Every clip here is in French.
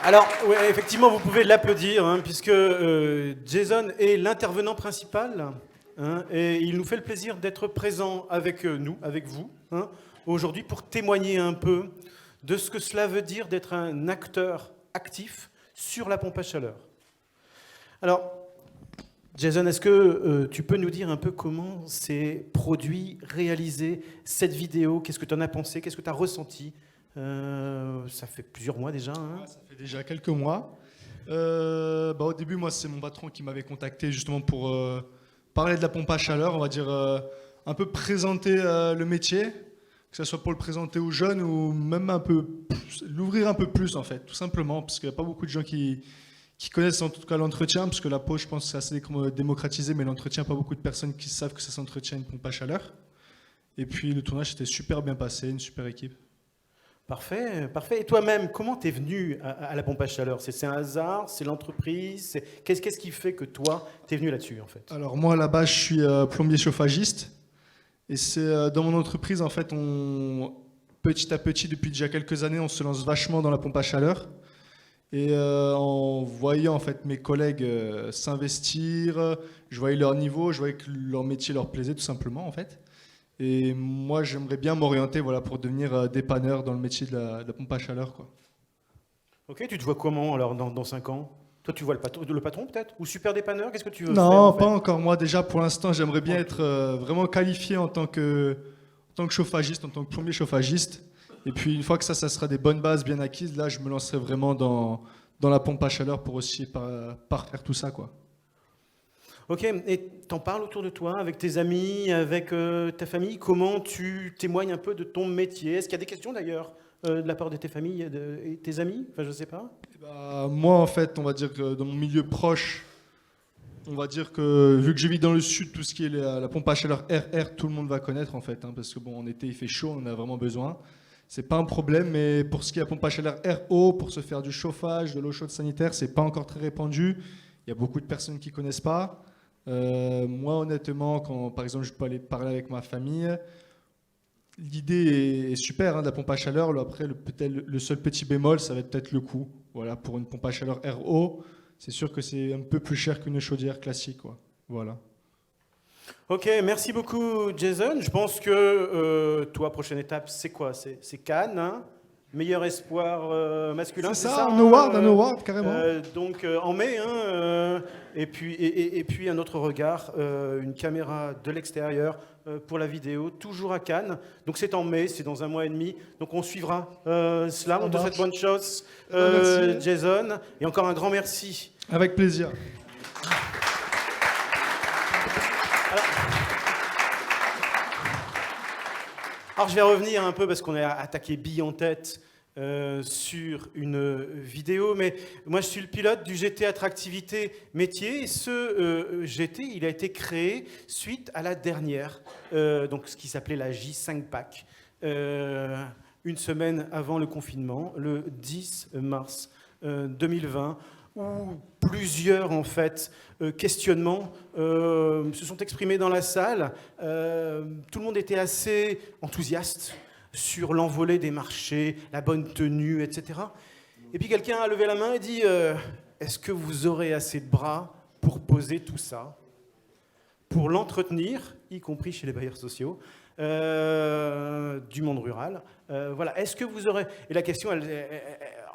Alors, ouais, effectivement, vous pouvez l'applaudir, hein, puisque Jason est l'intervenant principal, hein, et il nous fait le plaisir d'être présent avec nous, avec vous, hein, aujourd'hui pour témoigner un peu de ce que cela veut dire d'être un acteur actif sur la pompe à chaleur. Alors, Jason, est-ce que tu peux nous dire un peu comment s'est produit, réalisé cette vidéo? Qu'est-ce que tu en as pensé? Qu'est-ce que tu as ressenti? Ça fait plusieurs mois déjà. Hein. Ouais, ça fait déjà quelques mois. Au début, moi, c'est mon patron qui m'avait contacté justement pour parler de la pompe à chaleur, on va dire un peu présenter le métier, que ce soit pour le présenter aux jeunes ou même un peu l'ouvrir un peu plus en fait, tout simplement, parce qu'il n'y a pas beaucoup de gens qui connaissent en tout cas l'entretien, parce que la peau, je pense, c'est assez démocratisé, mais l'entretien, pas beaucoup de personnes qui savent que ça s'entretient une pompe à chaleur. Et puis le tournage s'était super bien passé, une super équipe. Parfait, parfait. Et toi-même, comment t'es venu à la pompe à chaleur? C'est un hasard? C'est l'entreprise? Qu'est-ce qui fait que toi, t'es venu là-dessus, en fait? Alors moi, là-bas, je suis plombier chauffagiste. Et c'est dans mon entreprise, en fait, petit à petit, depuis déjà quelques années, on se lance vachement dans la pompe à chaleur. Et en voyant en fait mes collègues s'investir, je voyais leur niveau, je voyais que leur métier leur plaisait tout simplement en fait. Et moi, j'aimerais bien m'orienter voilà, pour devenir dépanneur dans le métier de la pompe à chaleur, quoi. Ok, tu te vois comment, alors, dans 5 ans? Toi, tu vois le patron, peut-être? Ou super dépanneur? Qu'est-ce que tu veux faire, en Non, fait? pas encore. Moi, déjà, pour l'instant, j'aimerais bien Ok. être vraiment qualifié en tant que chauffagiste, en tant que plombier chauffagiste. Et puis, une fois que ça sera des bonnes bases bien acquises, là, je me lancerai vraiment dans la pompe à chaleur pour aussi parfaire tout ça, quoi. Ok, et t'en parles autour de toi, avec tes amis, avec ta famille? Comment tu témoignes un peu de ton métier? Est-ce qu'il y a des questions, d'ailleurs, de la part de tes familles et tes amis? Enfin, je sais pas. Moi, en fait, on va dire que dans mon milieu proche, on va dire que vu que je vis dans le sud, tout ce qui est la pompe à chaleur RR, tout le monde va connaître en fait, hein, parce que bon, en été il fait chaud, on en a vraiment besoin. C'est pas un problème, mais pour ce qui est la pompe à chaleur RO, pour se faire du chauffage, de l'eau chaude sanitaire, c'est pas encore très répandu. Il y a beaucoup de personnes qui connaissent pas. Moi, honnêtement, quand par exemple je peux aller parler avec ma famille, l'idée est super hein, de la pompe à chaleur. Après, peut-être le seul petit bémol, ça va être peut-être le coût. Voilà, pour une pompe à chaleur RO, c'est sûr que c'est un peu plus cher qu'une chaudière classique, quoi. Voilà. Ok, merci beaucoup Jason. Je pense que toi, prochaine étape, c'est quoi? C'est Cannes, hein? Meilleur espoir masculin, C'est c'est ça, ça, un hein, award, carrément. donc en mai, hein, et puis un autre regard, une caméra de l'extérieur pour la vidéo, toujours à Cannes. Donc c'est en mai, c'est dans un mois et demi. Donc on suivra cela. Ça On te souhaite marche. bonne chance, Merci. Jason. Et encore un grand merci. Avec plaisir. Alors je vais revenir un peu parce qu'on a attaqué bille en tête sur une vidéo, mais moi je suis le pilote du GT Attractivité Métier et ce GT il a été créé suite à la dernière, donc ce qui s'appelait la J5 PAC, une semaine avant le confinement, le 10 mars 2020, où plusieurs en fait questionnements se sont exprimés dans la salle. Tout le monde était assez enthousiaste sur l'envolée des marchés, la bonne tenue, etc. Et puis quelqu'un a levé la main et dit est-ce que vous aurez assez de bras pour poser tout ça, pour l'entretenir, y compris chez les bailleurs sociaux, du monde rural. Voilà. Est-ce que vous aurez... Et la question,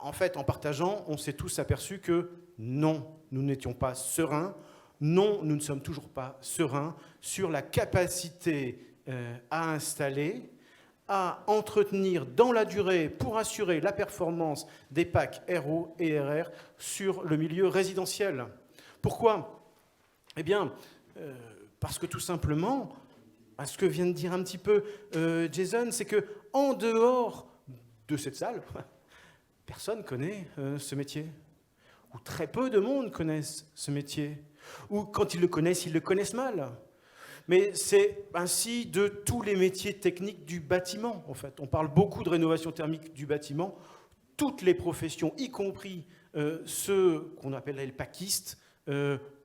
en fait, en partageant, on s'est tous aperçus que non, nous n'étions pas sereins. Non, nous ne sommes toujours pas sereins sur la capacité à installer, à entretenir dans la durée pour assurer la performance des PAC RO et RR sur le milieu résidentiel. Pourquoi? Eh bien, parce que tout simplement, ce que vient de dire un petit peu Jason, c'est que en dehors de cette salle, personne ne connaît ce métier. Ou très peu de monde connaissent ce métier. Ou quand ils le connaissent mal. Mais c'est ainsi de tous les métiers techniques du bâtiment, en fait. On parle beaucoup de rénovation thermique du bâtiment. Toutes les professions, y compris ceux qu'on appelle les paquistes,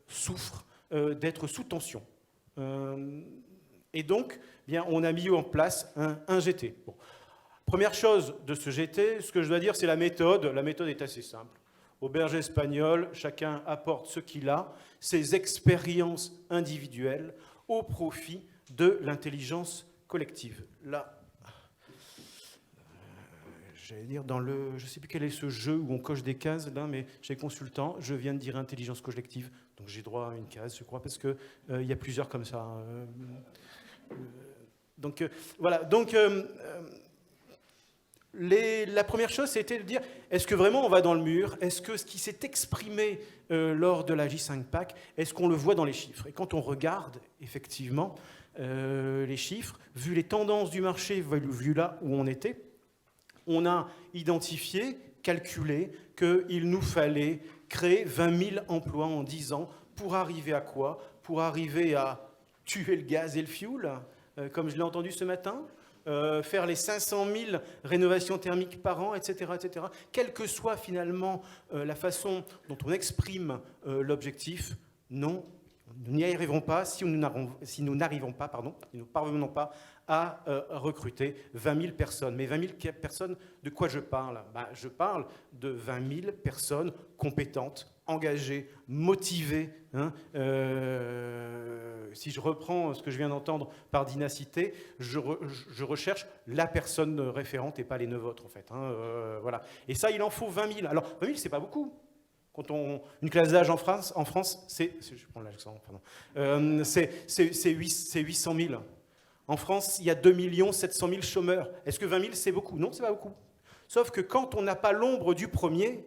souffrent d'être sous tension. Et donc, bien, on a mis en place un GT. Bon. Première chose de ce GT, ce que je dois dire, c'est la méthode. La méthode est assez simple. Auberge espagnole, chacun apporte ce qu'il a, ses expériences individuelles, au profit de l'intelligence collective. Là, j'allais dire, je ne sais plus quel est ce jeu où on coche des cases, là, mais chez consultant, je viens de dire intelligence collective, donc j'ai droit à une case, je crois, parce qu'il y a plusieurs comme ça. Voilà, donc la première chose, c'était de dire, est-ce que vraiment on va dans le mur? Est-ce que ce qui s'est exprimé lors de la J5PAC, est-ce qu'on le voit dans les chiffres? Et quand on regarde, effectivement, les chiffres, vu les tendances du marché, vu là où on était, on a identifié, calculé qu'il nous fallait créer 20 000 emplois en 10 ans pour arriver à quoi? Pour arriver à tuer le gaz et le fioul, comme je l'ai entendu ce matin, faire les 500 000 rénovations thermiques par an, etc., etc. Quelle que soit finalement la façon dont on exprime l'objectif, non, nous n'y arriverons pas si nous ne parvenons pas à recruter 20 000 personnes. Mais 20 000 personnes, de quoi je parle? Je parle de 20 000 personnes compétentes, engagées, motivées. Si je reprends ce que je viens d'entendre par Dinacité, je recherche la personne référente et pas les 9 autres, en fait. Voilà. Et ça, il en faut 20 000. Alors, 20 000, c'est pas beaucoup. Une classe d'âge en France, c'est 800 000. En France, il y a 2 700 000 chômeurs. Est-ce que 20 000, c'est beaucoup? Non, c'est pas beaucoup. Sauf que quand on n'a pas l'ombre du premier,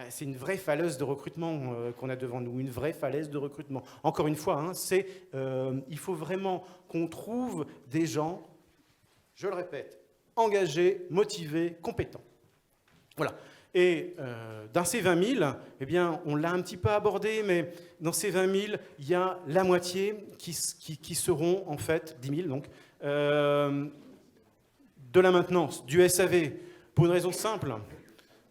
c'est une vraie falaise de recrutement qu'on a devant nous, une vraie falaise de recrutement. Encore une fois, il faut vraiment qu'on trouve des gens, je le répète, engagés, motivés, compétents. Voilà. Et dans ces 20 000, eh bien, on l'a un petit peu abordé, mais dans ces 20 000, il y a la moitié qui seront, en fait, 10 000, donc, de la maintenance, du SAV, pour une raison simple.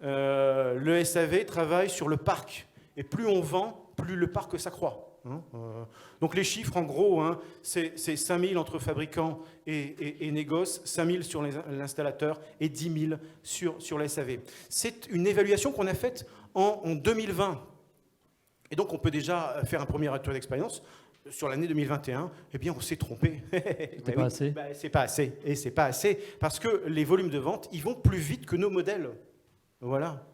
Le SAV travaille sur le parc, et plus on vend, plus le parc s'accroît. Donc les chiffres, en gros, c'est 5 000 entre fabricants et négoces, 5 000 sur l'installateur et 10 000 sur le SAV. C'est une évaluation qu'on a faite en 2020. Et donc on peut déjà faire un premier retour d'expérience. Sur l'année 2021, eh bien on s'est trompé. C'est pas assez. C'est pas assez. Et c'est pas assez parce que les volumes de vente, ils vont plus vite que nos modèles. Voilà.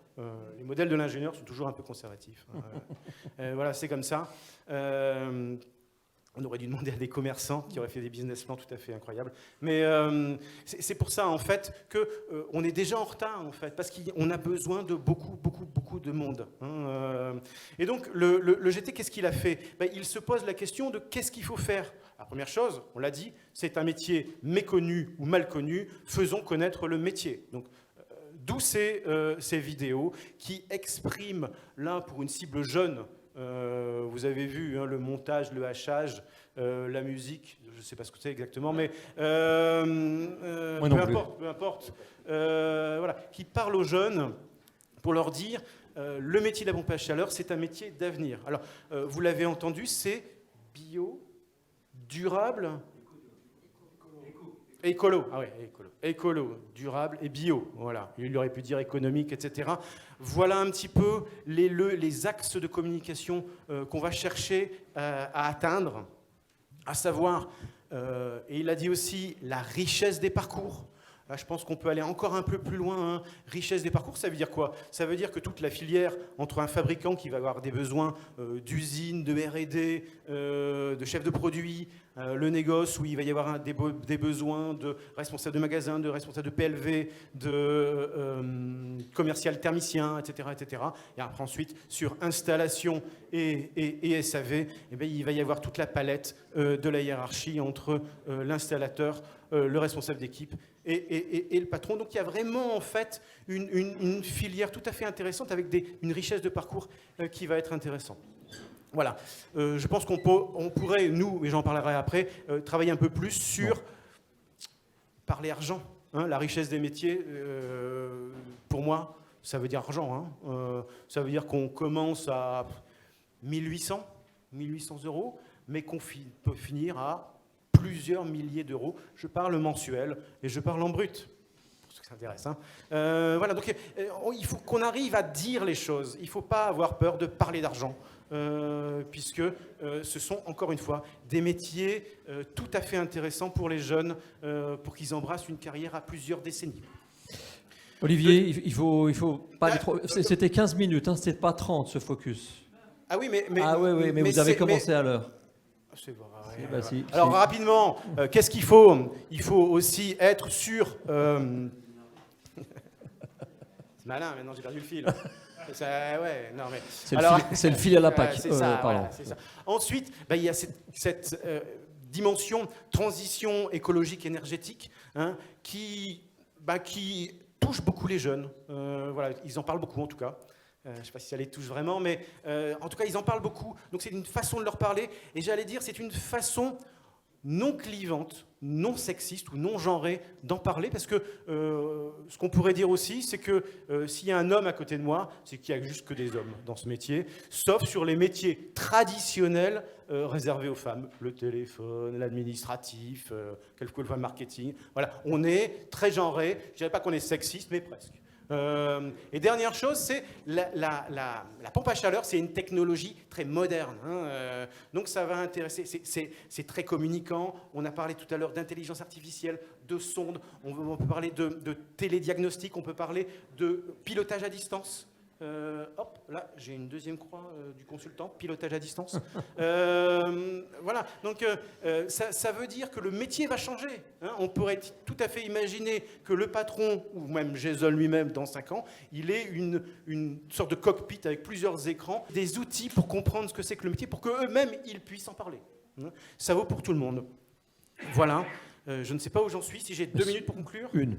Les modèles de l'ingénieur sont toujours un peu conservatifs. Voilà, c'est comme ça. On aurait dû demander à des commerçants qui auraient fait des business plans tout à fait incroyables. Mais c'est pour ça, en fait, qu'on est déjà en retard, en fait, parce qu'on a besoin de beaucoup de monde. Et donc, le GT, qu'est-ce qu'il a fait? Il se pose la question de qu'est-ce qu'il faut faire. La première chose, on l'a dit, c'est un métier méconnu ou mal connu. Faisons connaître le métier. Donc, d'où ces vidéos qui expriment, là, pour une cible jeune, vous avez vu le montage, le hachage, la musique, je ne sais pas ce que c'est exactement, mais peu importe, voilà, qui parle aux jeunes pour leur dire le métier de la pompe à chaleur, c'est un métier d'avenir. Alors, vous l'avez entendu, c'est bio, durable, écolo, écolo, durable et bio, voilà. Il aurait pu dire économique, etc. Voilà un petit peu les axes de communication qu'on va chercher à atteindre, à savoir, et il a dit aussi, la richesse des parcours. Là, je pense qu'on peut aller encore un peu plus loin. Richesse des parcours, ça veut dire quoi? Ça veut dire que toute la filière entre un fabricant qui va avoir des besoins d'usine, de R&D, de chef de produit, le négoce où il va y avoir des besoins de responsable de magasin, de responsable de PLV, de commercial thermicien, etc., etc. Et après ensuite, sur installation et SAV, eh bien, il va y avoir toute la palette de la hiérarchie entre l'installateur, le responsable d'équipe et le patron. Donc il y a vraiment en fait une filière tout à fait intéressante avec une richesse de parcours qui va être intéressante. Voilà, je pense qu'on pourrait, nous, et j'en parlerai après, travailler un peu plus sur parler argent. La richesse des métiers, pour moi, ça veut dire argent. Ça veut dire qu'on commence à 1800 euros, mais qu'on peut finir à plusieurs milliers d'euros. Je parle mensuel et je parle en brut. ça intéresse. Hein. Voilà, donc il faut qu'on arrive à dire les choses. Il ne faut pas avoir peur de parler d'argent, puisque ce sont, encore une fois, des métiers tout à fait intéressants pour les jeunes, pour qu'ils embrassent une carrière à plusieurs décennies. Olivier, il faut pas aller trop... C'était 15 minutes, hein, c'était pas 30 ce focus. Ah oui, mais vous avez commencé à l'heure. C'est vrai. Bah, si, Alors rapidement, qu'est-ce qu'il faut? Il faut aussi être sûr... C'est malin, maintenant j'ai perdu le fil. Non, mais... C'est le fil à la PAC. C'est ça, voilà, c'est ça. Ensuite, il y a cette dimension transition écologique énergétique, hein, qui touche beaucoup les jeunes. Voilà, ils en parlent beaucoup en tout cas. Je ne sais pas si ça les touche vraiment, mais en tout cas, ils en parlent beaucoup. Donc c'est une façon de leur parler. Et j'allais dire, c'est une façon non clivante, non sexiste ou non genrée d'en parler. Parce que ce qu'on pourrait dire aussi, c'est que s'il y a un homme à côté de moi, c'est qu'il n'y a juste que des hommes dans ce métier, sauf sur les métiers traditionnels réservés aux femmes. Le téléphone, l'administratif, quelquefois le marketing. Voilà, on est très genré. Je ne dirais pas qu'on est sexiste, mais presque. Et dernière chose, c'est la pompe à chaleur, c'est une technologie très moderne. Hein, donc ça va intéresser, c'est très communicant. On a parlé tout à l'heure d'intelligence artificielle, de sondes, on peut parler de télédiagnostic, on peut parler de pilotage à distance. Hop, là, j'ai une deuxième croix du consultant, pilotage à distance. Voilà, donc ça veut dire que le métier va changer. Hein. On pourrait tout à fait imaginer que le patron, ou même Jason lui-même dans 5 ans, il ait une sorte de cockpit avec plusieurs écrans, des outils pour comprendre ce que c'est que le métier, pour qu'eux-mêmes, ils puissent en parler. Hein. Ça vaut pour tout le monde. Voilà, je ne sais pas où j'en suis, si j'ai 2 minutes pour conclure. Une.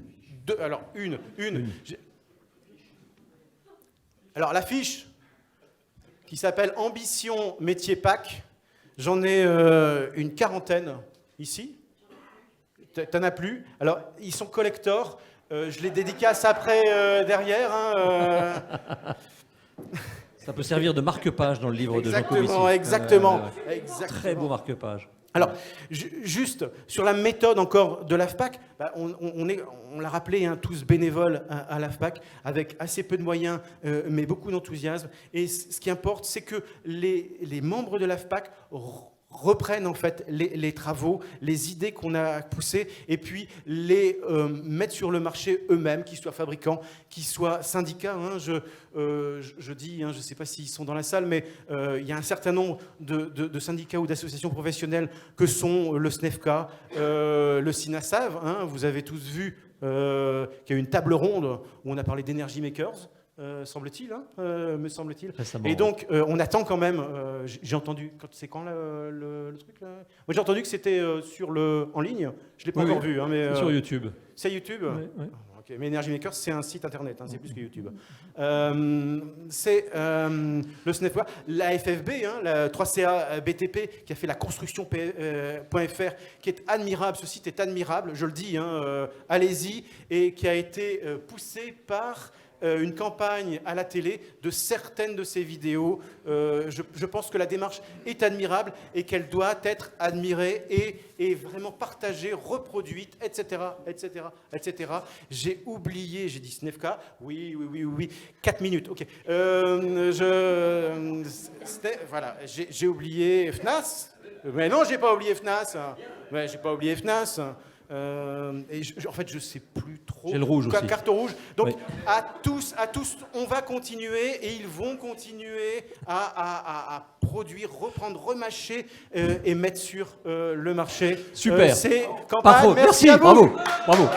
Alors, l'affiche qui s'appelle Ambition Métier PAC, j'en ai une quarantaine ici. T'en as plus. Alors, ils sont collector. Je les dédicace après derrière. Hein, Ça peut servir de marque-page dans le livre de Jean Covici. Exactement. Très beau marque-page. Alors, juste sur la méthode encore de l'AFPAC, on l'a rappelé, hein, tous bénévoles à l'AFPAC, avec assez peu de moyens, mais beaucoup d'enthousiasme. Et ce qui importe, c'est que les membres de l'AFPAC reprennent en fait les travaux, les idées qu'on a poussées, et puis les mettent sur le marché eux-mêmes, qu'ils soient fabricants, qu'ils soient syndicats. Hein, je dis, hein, je ne sais pas s'ils sont dans la salle, mais il y a un certain nombre de syndicats ou d'associations professionnelles que sont le SNEFCA, le SINASAV. Hein, vous avez tous vu qu'il y a eu une table ronde où on a parlé d'Energy Makers. Semble-t-il, hein, me semble-t-il. Récemment, et donc, on attend quand même. J'ai entendu. C'est quand le truc là? Moi, j'ai entendu que c'était en ligne. Je l'ai pas encore vu. Hein, mais sur YouTube. C'est YouTube. Oui. Okay. Mais Energy Makers, c'est un site internet. Hein, c'est plus que YouTube. C'est le SNEFWA, la FFB, hein, la 3CA BTP, qui a fait la construction.fr, qui est admirable. Ce site est admirable. Je le dis. Hein, allez-y, et qui a été poussé par une campagne à la télé de certaines de ces vidéos. Je pense que la démarche est admirable et qu'elle doit être admirée et vraiment partagée, reproduite, etc., etc., etc. J'ai oublié, j'ai dit SNEFCA, oui, 4 minutes, ok. Voilà, j'ai oublié FNAS, mais non, j'ai pas oublié FNAS, ouais, j'ai pas oublié FNAS. Et en fait, je sais plus trop. J'ai le rouge aussi. Carte rouge. Donc, oui. à tous, on va continuer et ils vont continuer à produire, reprendre, remâcher et mettre sur le marché. Super. C'est Pas trop. Merci à vous. Bravo.